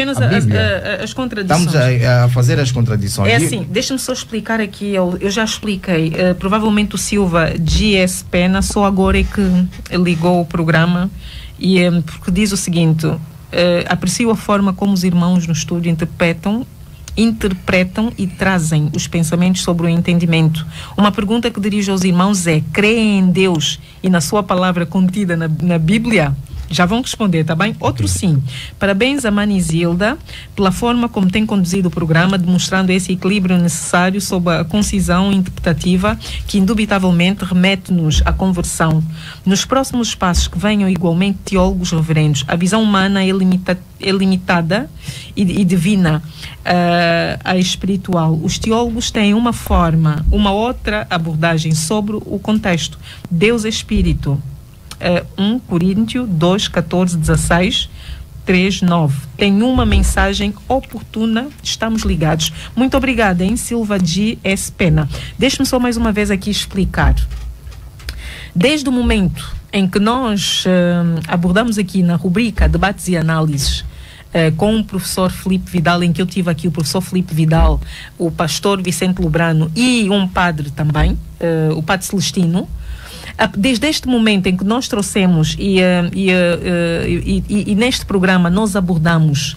apenas as contradições. Estamos a fazer as contradições. É assim, deixa-me só explicar aqui, eu já expliquei, provavelmente o Silva G.S. Pena só agora é que ligou o programa, e porque diz o seguinte: aprecio a forma como os irmãos no estúdio interpretam e trazem os pensamentos sobre o entendimento. Uma pergunta que dirijo aos irmãos é: creem em Deus e na sua palavra contida na Bíblia? Já vão responder, tá bem? Outro sim. Parabéns a Mani Zilda pela forma como tem conduzido o programa, demonstrando esse equilíbrio necessário sob a concisão interpretativa que indubitavelmente remete-nos à conversão. Nos próximos passos que venham igualmente teólogos reverendos, a visão humana é limitada e divina, a espiritual. Os teólogos têm uma outra abordagem sobre o contexto. Deus é espírito. 1 Coríntios 2, 14, 16, 3, 9. Tem uma mensagem oportuna, estamos ligados. Muito obrigada, hein, Silva G.S. Pena. Deixe-me só mais uma vez aqui explicar. Desde o momento em que nós abordamos aqui na rubrica Debates e Análises, com o professor Filipe Vidal, em que eu tive aqui o professor Filipe Vidal, o pastor Vicente Lubrano e um padre também, o padre Celestino. Desde este momento em que nós trouxemos e neste programa nós abordamos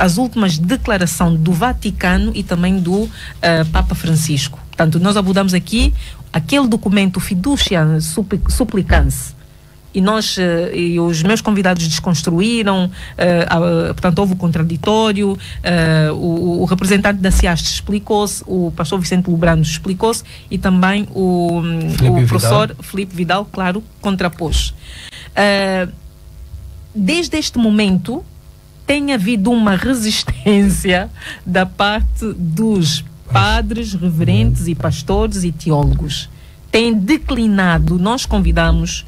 as últimas declarações do Vaticano e também do Papa Francisco. Portanto, nós abordamos aqui aquele documento Fiducia Supplicans. E e os meus convidados desconstruíram, portanto, houve o contraditório, o representante da CIAST explicou-se, o pastor Vicente Lubrano explicou-se e também o professor Filipe Vidal, claro, contrapôs. Desde este momento, tem havido uma resistência da parte dos padres, reverentes e pastores e teólogos. Tem declinado, nós convidamos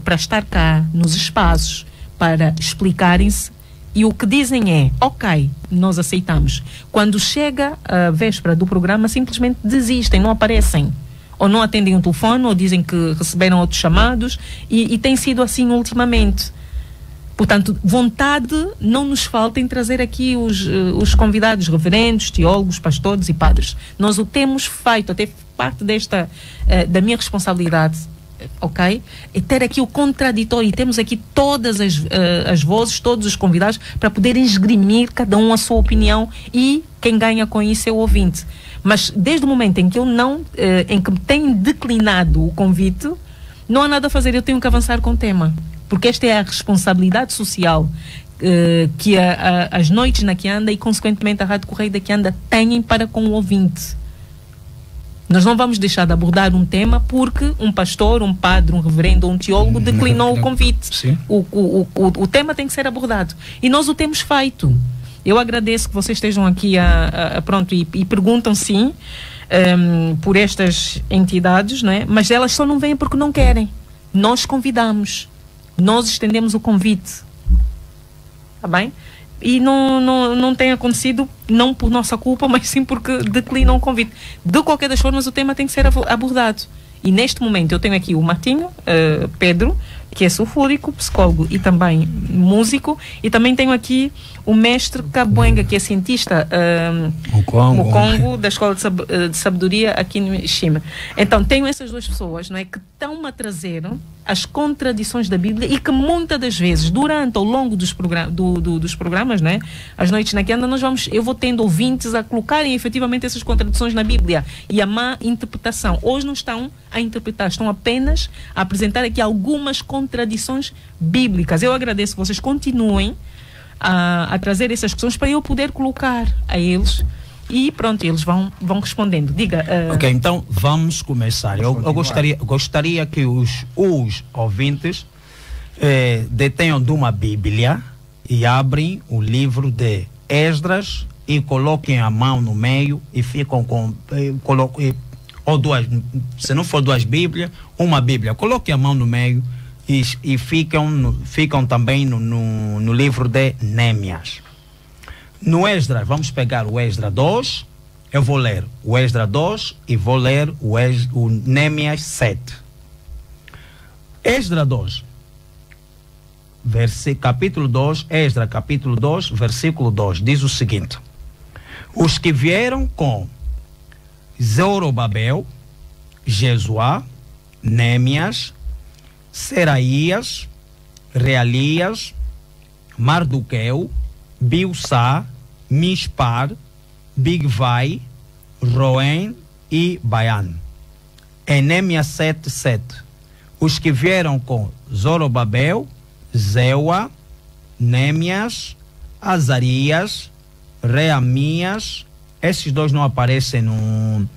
para estar cá nos espaços, para explicarem-se, e o que dizem é: ok, nós aceitamos. Quando chega a véspera do programa, simplesmente desistem, não aparecem, ou não atendem o telefone, ou dizem que receberam outros chamados, e tem sido assim ultimamente. Portanto, vontade não nos falta em trazer aqui os convidados reverendos, teólogos, pastores e padres. Nós o temos feito, até parte da minha responsabilidade, ok? E ter aqui o contraditório, e temos aqui todas as vozes, todos os convidados, para poderem esgrimir cada um a sua opinião, e quem ganha com isso é o ouvinte. Mas desde o momento em que em que tenho declinado o convite, não há nada a fazer, eu tenho que avançar com o tema, porque esta é a responsabilidade social que as noites na Kianda e consequentemente a Rádio Correio da Kianda têm para com o ouvinte. Nós não vamos deixar de abordar um tema porque um pastor, um padre, um reverendo ou um teólogo declinou o convite. O tema tem que ser abordado. E nós o temos feito. Eu agradeço que vocês estejam aqui pronto, e perguntam sim por estas entidades, não é? Mas elas só não vêm porque não querem. Nós convidamos. Nós estendemos o convite. Está bem? E não tem acontecido, não por nossa culpa, mas sim porque declinam o convite. De qualquer das formas, o tema tem que ser abordado. E neste momento eu tenho aqui o Martinho Pedro, que é sulfúrico, psicólogo e também músico, e também tenho aqui o mestre Cabuenga, que é cientista Mukongo, da Escola de Sabedoria aqui no Chima. Então tenho essas duas pessoas, não é, que estão a trazer as contradições da Bíblia, e que muitas das vezes, durante ou longo dos programas, né, as noites na Kianda, eu vou tendo ouvintes a colocarem efetivamente essas contradições na Bíblia e a má interpretação. Hoje não estão a interpretar, estão apenas a apresentar aqui algumas contradições bíblicas. Eu agradeço que vocês continuem a trazer essas questões para eu poder colocar a eles, e pronto, eles vão respondendo. Diga. Ok, então vamos começar. Eu gostaria que os ouvintes detenham de uma Bíblia e abrem o livro de Esdras e coloquem a mão no meio e ficam com ou duas, se não for duas Bíblias, uma Bíblia. Coloquem a mão no meio e ficam também no livro de Némias. No Esdras, vamos pegar o Esdras 2, eu vou ler o Esdras 2 e vou ler o Némias 7. Esdras 2. capítulo 2, Esdras, capítulo 2, versículo 2, diz o seguinte: os que vieram com Zorobabel, Jesuá, Nêmias, Seraías, Realias, Mardoqueu, Bilsá, Mispar, Bigvai, Roen e Baian. Em Nêmias 7:7. Os que vieram com Zorobabel, Zeua, Nêmias, Azarias, Reamias, esses dois não aparecem no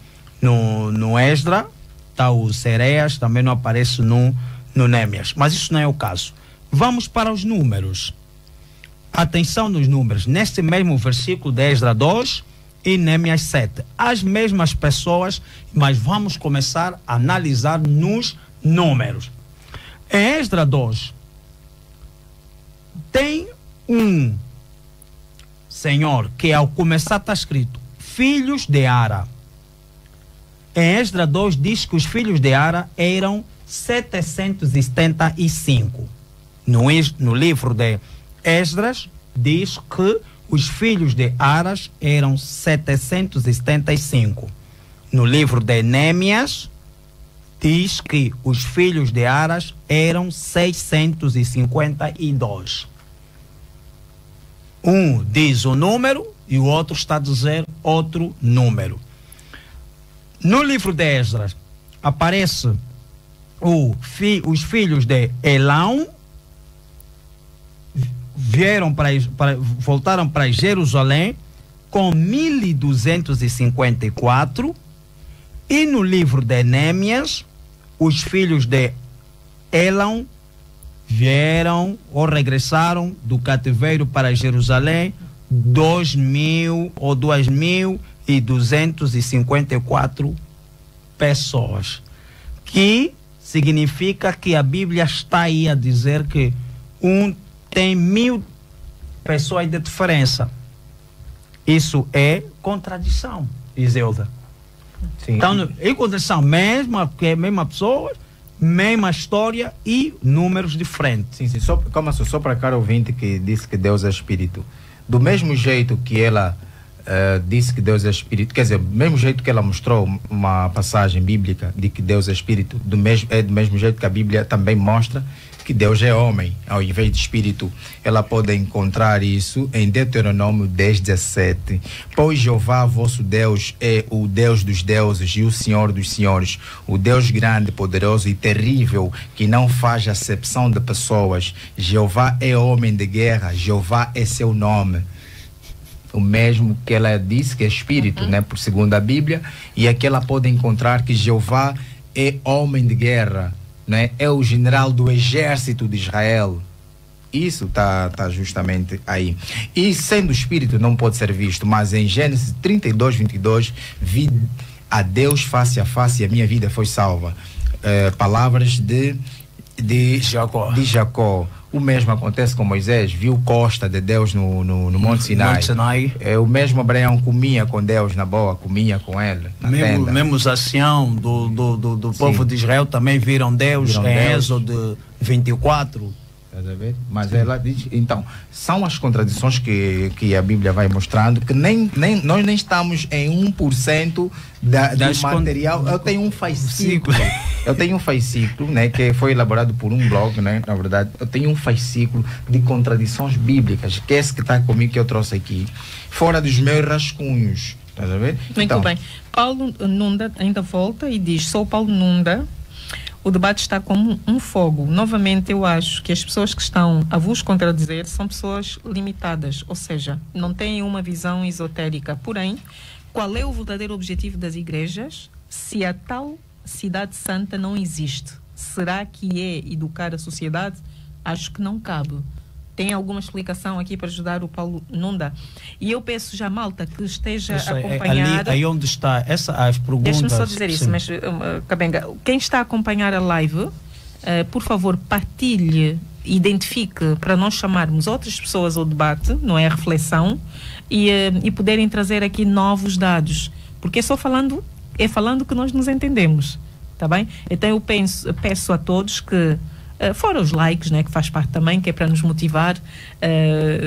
Esdra, tá, o Sereias também não aparece no Nêmias, mas isso não é o caso. Vamos para os números. Atenção nos números, neste mesmo versículo de Esdra 2 e Nêmias 7. As mesmas pessoas, mas vamos começar a analisar nos números. Em Esdra 2, tem um senhor que ao começar está escrito filhos de Ara. Em Esdra 2 diz que os filhos de Ara eram 775. No livro de Esdras diz que os filhos de Aras eram 775. No livro de Nêmias diz que os filhos de Aras eram 652. Um diz o número e o outro está a dizer outro número. No livro de Esdras aparece os filhos de Elão, voltaram para Jerusalém com 1254, e no livro de Nêmias os filhos de Elão vieram ou regressaram do cativeiro para Jerusalém 2.254 pessoas, que significa que a Bíblia está aí a dizer que tem 1000 pessoas de diferença. Isso é contradição, Iselda. Sim. Então, em contradição, mesma pessoa, mesma história e números diferentes. Sim, sim. Só para a cara ouvinte que disse que Deus é Espírito. Do mesmo jeito que ela disse que Deus é Espírito, quer dizer, do mesmo jeito que ela mostrou uma passagem bíblica de que Deus é Espírito, do mesmo jeito que a Bíblia também mostra que Deus é homem, ao invés de espírito. Ela pode encontrar isso em Deuteronômio 10:17. Pois Jeová, vosso Deus, é o Deus dos deuses e o Senhor dos senhores, o Deus grande, poderoso e terrível, que não faz acepção de pessoas. Jeová é homem de guerra, Jeová é seu nome. O mesmo que ela disse que é espírito, né, por segundo a Bíblia, e aqui ela pode encontrar que Jeová é homem de guerra, né? É o general do exército de Israel. Isso tá justamente aí. E sendo espírito não pode ser visto, mas em Gênesis 32:22, vi a Deus face a face e a minha vida foi salva. Palavras de Jacó. O mesmo acontece com Moisés, viu costa de Deus no Monte Sinai. O mesmo Abraão comia com Deus na boa, comia com ele. Mesmo Zacião do povo de Israel também viram Deus em Êxodo 24. Mas ela diz, então, são as contradições que a Bíblia vai mostrando, que nós nem estamos em 1% do material. Eu tenho um fascículo, né, que foi elaborado por um blog, né, na verdade. Eu tenho um fascículo de contradições bíblicas, que é esse que está comigo, que eu trouxe aqui, fora dos meus rascunhos. Tá a ver? Muito bem. Paulo Nunda ainda volta e diz: sou Paulo Nunda. O debate está como um fogo. Novamente, eu acho que as pessoas que estão a vos contradizer são pessoas limitadas, ou seja, não têm uma visão esotérica. Porém, qual é o verdadeiro objetivo das igrejas se a tal cidade santa não existe? Será que é educar a sociedade? Acho que não cabe. Tem alguma explicação aqui para ajudar o Paulo Nunda? E eu peço já, malta, que esteja acompanhada. Aí onde está as perguntas. Deixa-me só dizer isso, mas, Cabenga, quem está a acompanhar a live, por favor, partilhe, identifique, para nós chamarmos outras pessoas ao debate, não é, a reflexão, e poderem trazer aqui novos dados. Porque falando que nós nos entendemos, tá bem? Então eu peço a todos que fora os likes, né, que faz parte também, que é para nos motivar,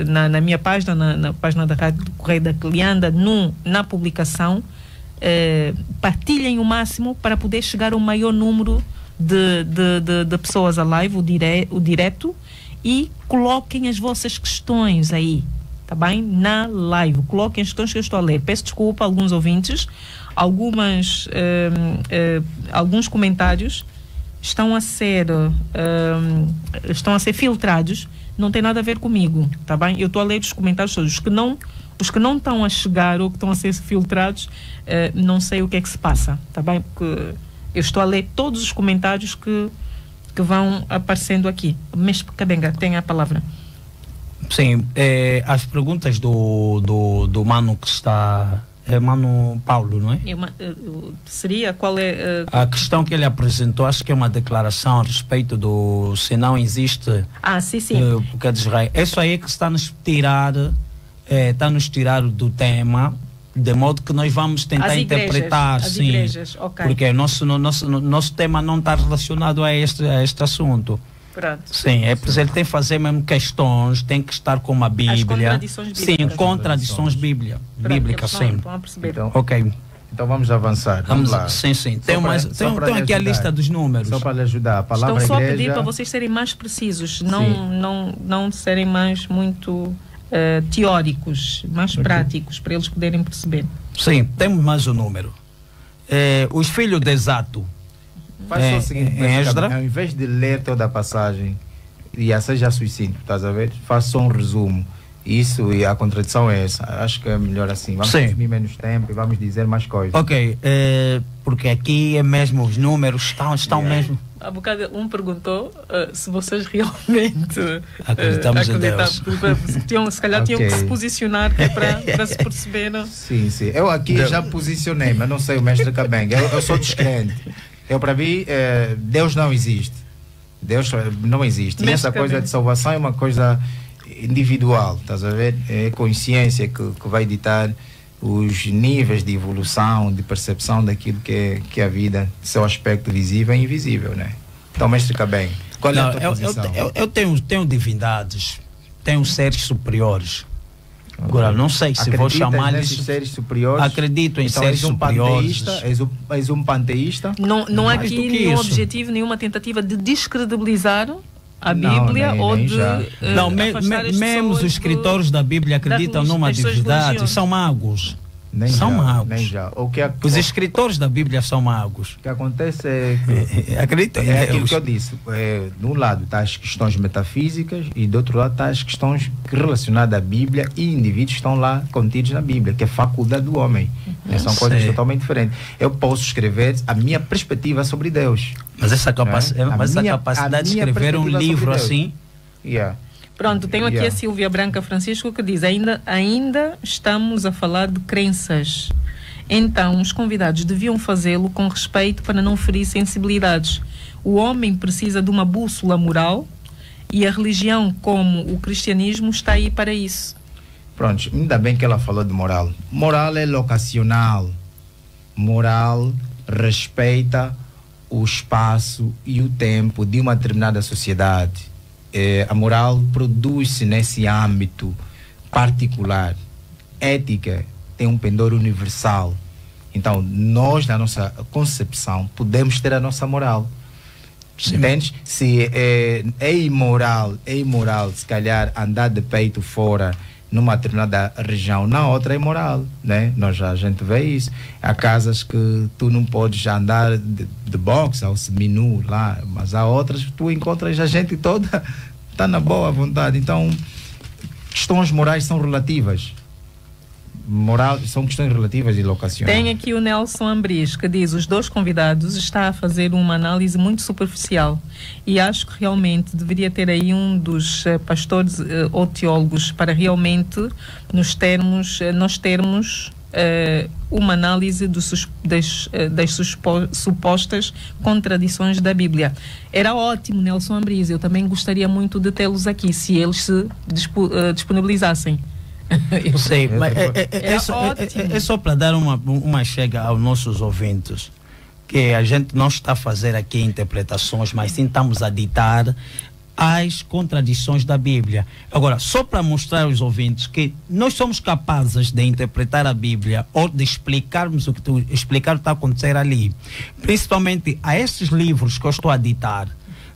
na minha página, na página da Rádio do Correio da Clianda, na publicação, partilhem o máximo para poder chegar ao maior número de pessoas a live, o direto, e coloquem as vossas questões aí, tá bem? Na live, coloquem as questões que eu estou a ler. Peço desculpa a alguns ouvintes, alguns comentários estão a ser filtrados, não tem nada a ver comigo, tá bem? Eu estou a ler os comentários todos, os que não estão a chegar ou que estão a ser filtrados, não sei o que é que se passa, tá bem? Porque eu estou a ler todos os comentários que vão aparecendo aqui. Mas Cabenga, tem a palavra. Sim, as perguntas do Mano que está... É Mano Paulo, não é? Seria? Qual é... A questão que ele apresentou, acho que é uma declaração a respeito do... Se não existe... sim. O que é de Israel. Isso aí é que está a nos tirar do tema, de modo que nós vamos tentar interpretar, sim. Igrejas, okay. Porque nosso tema não está relacionado a este assunto. Pronto. Sim, é por isso ele tem que fazer mesmo questões, tem que estar com uma Bíblia. As contradições bíblicas. Sim, contradições bíblicas, sim. Estão a perceber. Então, ok. Então vamos avançar. Vamos lá. Sim. Tem aqui a lista dos números. Só para lhe ajudar. A palavra Estão só igreja... a pedir para vocês serem mais precisos, não serem mais muito teóricos, mais práticos, para eles poderem perceber. Sim, temos mais um número. Os filhos de Exato. Faz só o seguinte, Esdra, ao invés de ler toda a passagem e a seja suicídio, estás a ver? Faz só um resumo. Isso, e a contradição é essa. Acho que é melhor assim. Vamos consumir menos tempo e vamos dizer mais coisas. Ok, porque aqui é mesmo, os números estão mesmo. Há bocado perguntou se vocês realmente acreditamos em Deus. Se calhar tinham que se posicionar para se perceber. Sim. Eu aqui já posicionei, mas não sei o mestre Cabenga. Eu sou descrente. Para mim, Deus não existe. Deus não existe. E essa coisa de salvação é uma coisa individual, estás a ver? É consciência que vai ditar os níveis de evolução, de percepção daquilo que é a vida, seu aspecto visível e invisível, né? Então, mestre Cabenga, qual é a tua posição? Eu tenho divindades, tenho seres superiores. Agora, não sei se vou chamar nesses seres superiores. Acredito em seres superiores. És um panteísta? Não há aqui nenhum objetivo, nenhuma tentativa de descredibilizar a Bíblia ou de mesmo os escritores da Bíblia acreditam numa divindade, são magos. São magos. Os escritores da Bíblia são magos. O que acontece é que acreditam é aquilo que eu disse. De um lado está as questões metafísicas e do outro lado está as questões relacionadas à Bíblia e indivíduos que estão lá contidos na Bíblia, que é faculdade do homem. São coisas totalmente diferentes. Eu posso escrever a minha perspectiva sobre Deus. Mas essa capacidade de escrever um livro assim... Pronto, tenho aqui a Silvia Branca Francisco que diz: ainda estamos a falar de crenças. Então, os convidados deviam fazê-lo com respeito para não ferir sensibilidades. O homem precisa de uma bússola moral e a religião, como o cristianismo, está aí para isso. Pronto, ainda bem que ela falou de moral. Moral é locacional. Moral respeita o espaço e o tempo de uma determinada sociedade. A moral produz-se nesse âmbito particular. Ética tem um pendor universal. Então, nós, na nossa concepção, podemos ter a nossa moral. Entende? Se é imoral, se calhar, andar de peito fora numa determinada região, na outra é imoral, né? A gente vê isso. Há casas que tu não podes andar de boxe ou seminu lá, mas há outras que tu encontras a gente toda está na boa vontade. Então, questões morais são relativas. São questões relativas e locacionais. Tem aqui o Nelson Ambris que diz: os dois convidados está a fazer uma análise muito superficial e acho que realmente deveria ter aí um dos pastores ou teólogos para realmente nós termos uma análise das supostas contradições da Bíblia. Era ótimo, Nelson Ambris, eu também gostaria muito de tê-los aqui, se eles se disponibilizassem. Eu sei, mas é só para dar uma chega aos nossos ouvintes. que a gente não está a fazer aqui interpretações, mas sim estamos a ditar as contradições da Bíblia. Agora, só para mostrar aos ouvintes que nós somos capazes de interpretar a Bíblia ou de explicarmos explicar o que está a acontecer ali, principalmente a estes livros que eu estou a ditar,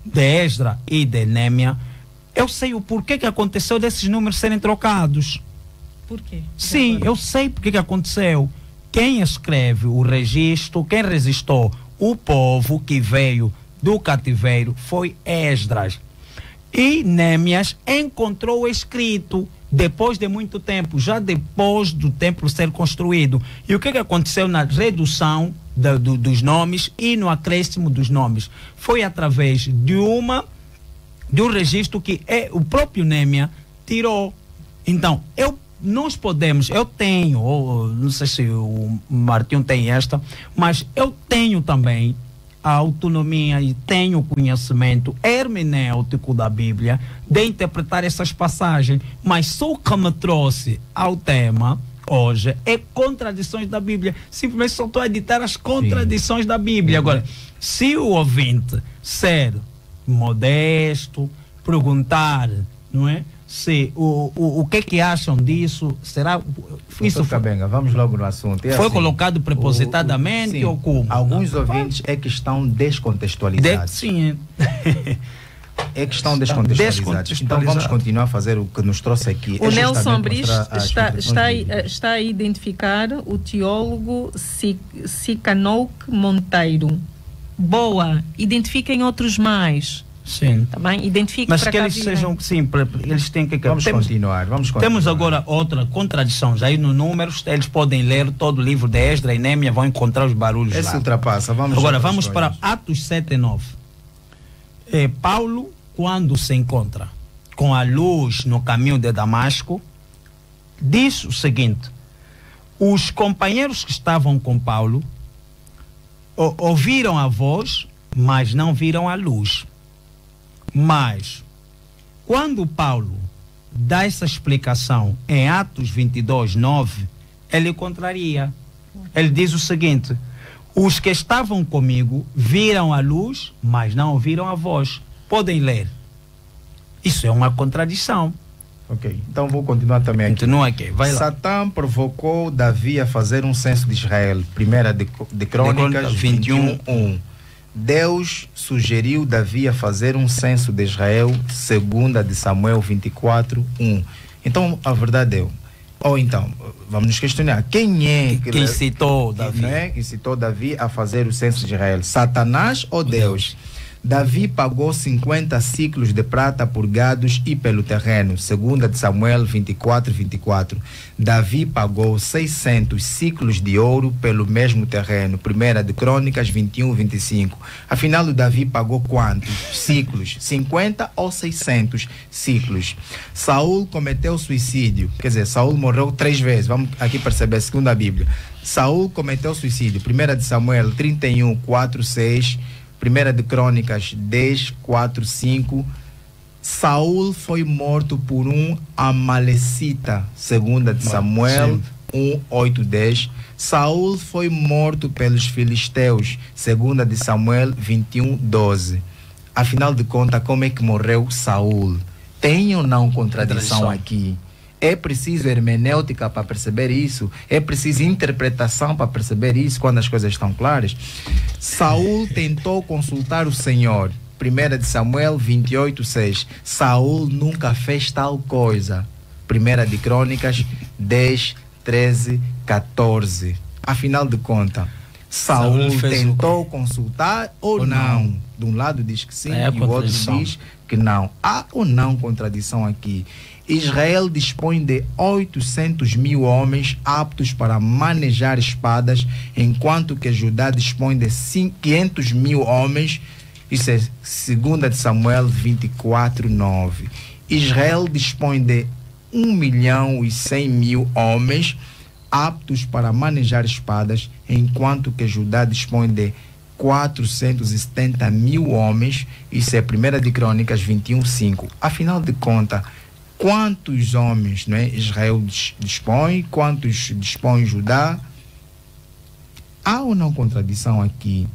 de Esdra e de Neemia, eu sei o porquê que aconteceu desses números serem trocados. Por quê? Sim, eu sei porque que aconteceu. Quem escreve o registro, quem registrou o povo que veio do cativeiro foi Esdras. E Neemias encontrou escrito depois de muito tempo, já depois do templo ser construído. E o que aconteceu na redução dos nomes e no acréscimo dos nomes? Foi através de um registro que o próprio Neemia tirou. Então, nós podemos, eu tenho, não sei se o Martinho tem esta, mas eu tenho também a autonomia e tenho o conhecimento hermenêutico da Bíblia de interpretar essas passagens, mas só o que me trouxe ao tema hoje é contradições da Bíblia. Simplesmente só estou a editar as contradições da Bíblia. Agora, se o ouvinte ser modesto, perguntar, não é? Se o que acham disso, será isso Cabenga, vamos logo no assunto. Foi assim, colocado propositadamente sim, ou como? Alguns ouvintes é que estão descontextualizados. Sim. É que estão descontextualizados. Então vamos continuar a fazer o que nos trouxe aqui. O Nelson Brice está a identificar o teólogo Sicanouk Monteiro. Boa, identifiquem outros mais. Sim. Também identifique. Mas que eles sejam, sim, eles têm que... Vamos continuar. Temos agora outra contradição. Já aí no números, eles podem ler todo o livro de Esdra e Neemia, vão encontrar os barulhos Esse lá. ultrapassa. Agora vamos para Atos 7:9. Paulo, quando se encontra com a luz no caminho de Damasco, diz o seguinte: os companheiros que estavam com Paulo ouviram a voz, mas não viram a luz. Mas, quando Paulo dá essa explicação em Atos 22:9, ele contraria. Ele diz o seguinte: os que estavam comigo viram a luz, mas não ouviram a voz. Podem ler. Isso é uma contradição. Ok, então vou continuar também aqui. Continua aqui, vai lá. Satã provocou Davi a fazer um censo de Israel. Primeira de Crônicas 21:1. Deus sugeriu Davi a fazer um censo de Israel, segunda de Samuel 24:1. Então, a verdade é, então, vamos nos questionar, quem é quem citou Davi? Quem citou Davi a fazer o censo de Israel? Satanás ou Deus? Davi pagou 50 ciclos de prata por gados e pelo terreno, segunda de Samuel 24:24. Davi pagou 600 ciclos de ouro pelo mesmo terreno, primeira de Crônicas 21:25. Afinal, o Davi pagou quantos ciclos? 50 ou 600 ciclos? Saul cometeu suicídio, quer dizer, Saul morreu 3 vezes, vamos aqui perceber, segundo a Bíblia. Saul cometeu suicídio, primeira de Samuel 31:4-6. Primeira de Crônicas 10:4-5. Saul foi morto por um amalecita, segunda de Samuel 1:8-10. Saul foi morto pelos filisteus, segunda de Samuel 21:12. Afinal de contas, como é que morreu Saul? Tem ou não contradição aqui? É preciso hermenêutica para perceber isso. É preciso interpretação para perceber isso quando as coisas estão claras. Saul tentou consultar o Senhor. 1 de Samuel 28:6. Saul nunca fez tal coisa. 1 de Crônicas 10:13-14. Afinal de contas, Saul tentou consultar ou não? De um lado diz que sim e o outro diz que não. Há ou não contradição aqui? Israel dispõe de 800.000 homens aptos para manejar espadas, enquanto que Judá dispõe de 500.000 homens. Isso é 2 de Samuel 24:9. Israel dispõe de 1.100.000 homens aptos para manejar espadas, enquanto que Judá dispõe de 470.000 homens. Isso é 1 de Crônicas 21:5. Afinal de contas, quantos homens, não é, Israel dispõe? Quantos dispõe Judá? Há ou não contradição aqui?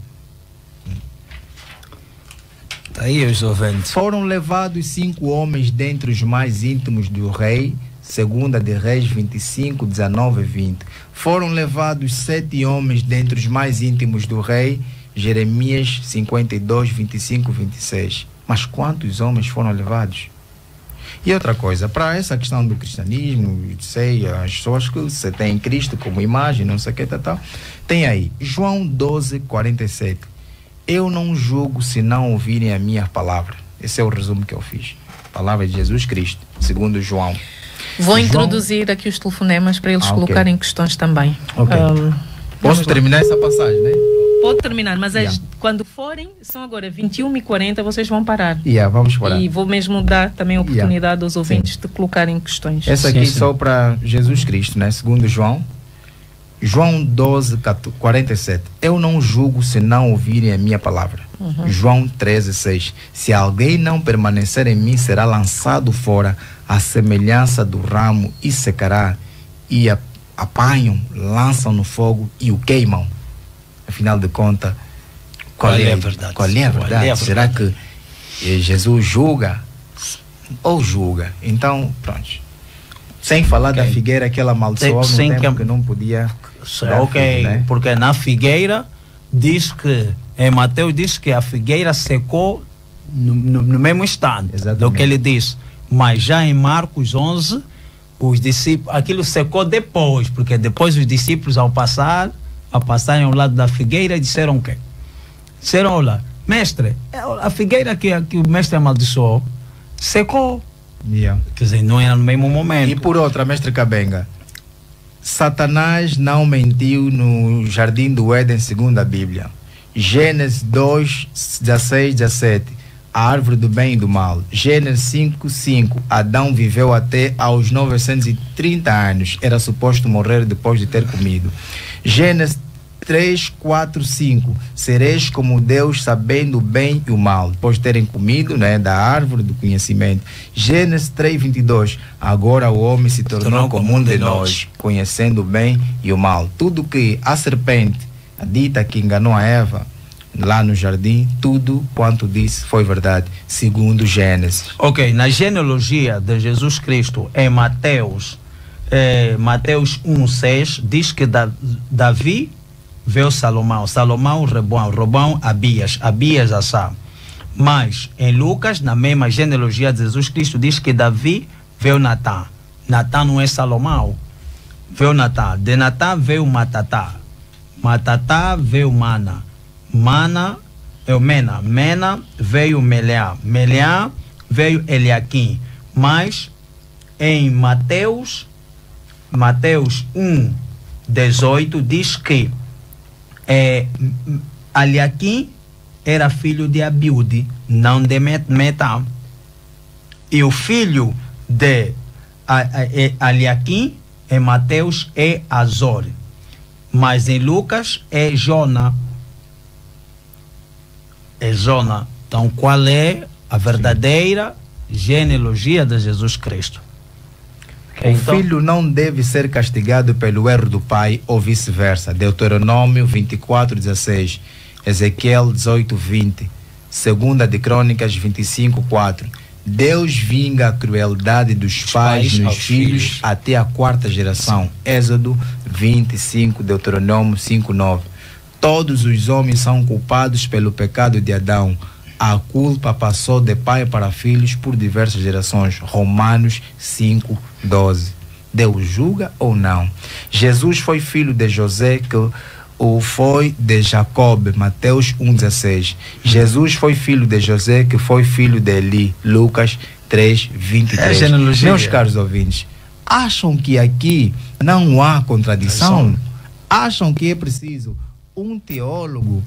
Tá aí os ouvintes. Foram levados 5 homens dentre os mais íntimos do rei, segunda de Reis 25, 19 e 20. Foram levados 7 homens dentre os mais íntimos do rei, Jeremias 52, 25 e 26. Mas quantos homens foram levados? E outra coisa, para essa questão do cristianismo, sei, as pessoas que você tem em Cristo como imagem, não sei o que, tal, tem aí, João 12, 47. Eu não julgo se não ouvirem a minha palavra. Esse é o resumo que eu fiz. Palavra de Jesus Cristo, segundo João. Vou introduzir aqui os telefonemas para eles colocarem questões também. Posso terminar essa passagem, né? Pode terminar, mas quando forem, são agora 21h40, vocês vão parar. Vamos parar. E vou mesmo dar também a oportunidade aos ouvintes de colocarem questões. Essa aqui só para Jesus Cristo, né? Segundo João. João 12, 47. Eu não julgo se não ouvirem a minha palavra. João 13, 6. Se alguém não permanecer em mim, será lançado fora à semelhança do ramo e secará. E apanham, lançam no fogo e o queimam. Afinal de contas, qual é a verdade? Qual é a verdade? Será que Jesus julga ou julga? Então, pronto. Sem falar da figueira que ela amaldiçoou no tempo que não podia. Né? Porque na figueira diz que, em Mateus diz que a figueira secou no mesmo instante. Exatamente. Do que ele diz. Mas já em Marcos 11, os discípulos, aquilo secou depois, porque depois os discípulos ao passarem ao lado da figueira, disseram o quê? Disseram, olha, mestre, a figueira que o mestre amaldiçoou secou. Quer dizer, não era no mesmo momento. E por outra, mestre Cabenga, Satanás não mentiu no jardim do Éden segundo a Bíblia. Gênesis 2, 16, 17, a árvore do bem e do mal. Gênesis 5, 5, Adão viveu até aos 930 anos. Era suposto morrer depois de ter comido. Gênesis 3, 4, 5. Sereis como Deus, sabendo o bem e o mal, depois de terem comido, né, da árvore do conhecimento. Gênesis 3, 22. Agora o homem se tornou como um de nós, conhecendo o bem e o mal. Tudo que a serpente, a dita que enganou a Eva lá no jardim, tudo quanto disse foi verdade, segundo Gênesis. Ok, na genealogia de Jesus Cristo, em Mateus 1:6 diz que Davi veio Salomão, Salomão Roboão Abias, Abias Assá. Mas em Lucas, na mesma genealogia de Jesus Cristo, diz que Davi veio Natã. Natã não é Salomão, veio Natã. De Natã veio Matatá, Matatá veio Mana, Mana é Mena, Mena veio Meleá, Meleá veio Eliaquim. Mas em Mateus 1:18 diz que Eliaquim era filho de Abiúde, não de Metá. E o filho de Eliaquim em Mateus é Azor, mas em Lucas é Jona. É Jona. Então, qual é a verdadeira genealogia de Jesus Cristo? O filho não deve ser castigado pelo erro do pai ou vice-versa. Deuteronômio 24:16, Ezequiel 18:20, Segunda de Crônicas 25:4. Deus vinga a crueldade dos pais nos filhos até a 4ª geração. Êxodo 25, Deuteronômio 5:9. Todos os homens são culpados pelo pecado de Adão. A culpa passou de pai para filhos por diversas gerações. Romanos 5:12. Deus julga ou não? Jesus foi filho de José, que o foi de Jacob. Mateus 1:16. Jesus foi filho de José, que foi filho de Eli. Lucas 3:23. Meus caros ouvintes, acham que aqui não há contradição? Acham que é preciso um teólogo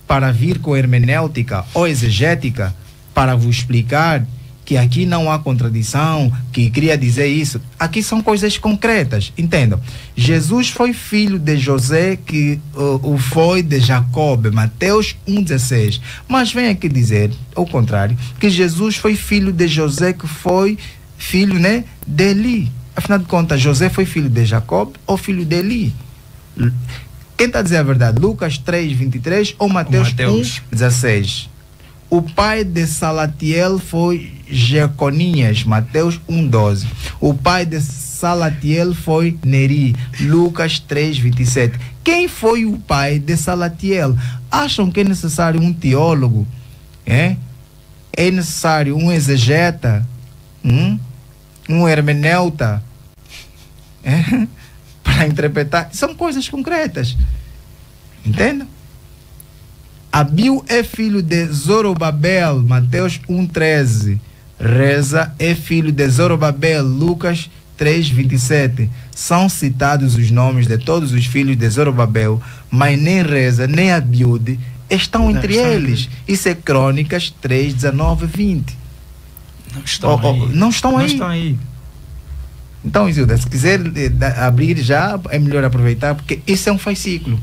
para vir com hermenêutica ou exegética para vos explicar que aqui não há contradição, que queria dizer isso? Aqui são coisas concretas, entendam. Jesus foi filho de José, que o foi de Jacob, Mateus 1:16. Mas vem aqui dizer, ao contrário, que Jesus foi filho de José, que foi filho, né, de Eli. Afinal de contas, José foi filho de Jacob ou filho de Eli? Quem está a dizer a verdade? Lucas 3:23 ou Mateus 1:16? O pai de Salatiel foi Jeconias, Mateus 1:12. O pai de Salatiel foi Neri, Lucas 3:27. Quem foi o pai de Salatiel? Acham que é necessário um teólogo? É necessário um exegeta? Um hermeneuta? Para interpretar? São coisas concretas. Entende? Abiu é filho de Zorobabel, Mateus 1:13. Reza é filho de Zorobabel, Lucas 3:27. São citados os nomes de todos os filhos de Zorobabel, mas nem Reza nem Abiúde estão entre eles. Isso é Crônicas 3:19-20. Não estão aí. Então, Isilda, se quiser abrir já, é melhor aproveitar, porque esse é um fascículo.